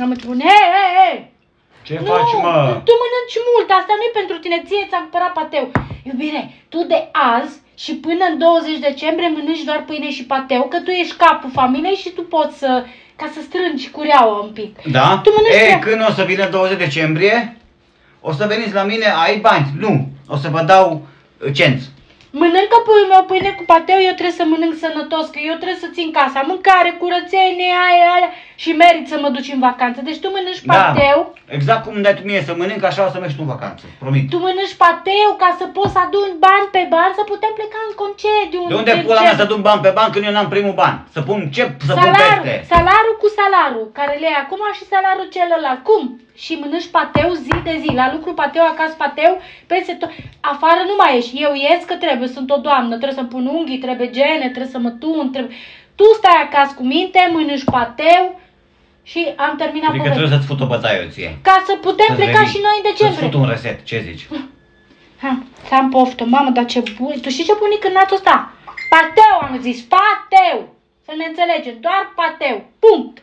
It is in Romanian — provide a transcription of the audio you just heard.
Am spun, hei! Ce faci, mă? Tu mănânci mult, asta nu e pentru tine, ție ți-am cumpărat pateu. Iubire, tu de azi și până în 20 decembrie mănânci doar pâine și pateu, că tu ești capul familiei și tu poți să, ca să strângi cureaua un pic. Da? Tu mănânci Când o să vină 20 decembrie, o să veniți la mine, ai bani? Nu, o să vă dau cenți. Mănâncă puiul meu pâine cu pateu, eu trebuie să mănânc sănătos, că eu trebuie să țin casa, mâncare, curățenie, aia și merit să mă duci în vacanță. Deci tu mănânci pateu. Exact cum dai tu mie să mănânc, așa o să mergi tu în vacanță, promit. Tu mănânci pateu ca să poți să aduni bani pe bani, să putem pleca în concediu. De unde pula mea să adun bani pe bani când eu n-am primul ban? Să pun ce? Să pun peste? Salariul cu salariul, care le iei acum și salariul celălalt. Cum? Și mănânci pateu zi de zi, la lucru pateu, acasă pateu, peste tot. Afară nu mai ieși, eu ies că trebuie, sunt o doamnă, trebuie să-mi pun unghii, trebuie gene, trebuie să mă tun, trebuie... Tu stai acasă cu minte, mănânci pateu și am terminat Adică trebuie să-ți fut o bătaie eu ție. Ca să putem pleca și noi în decembrie. Să-ți fut un reset, ce zici? Ha, să am poftă, mamă, dar ce bun. Tu știi ce bunic în natul ăsta? Pateu am zis, pateu! Să ne înțelegem, doar pateu, punct.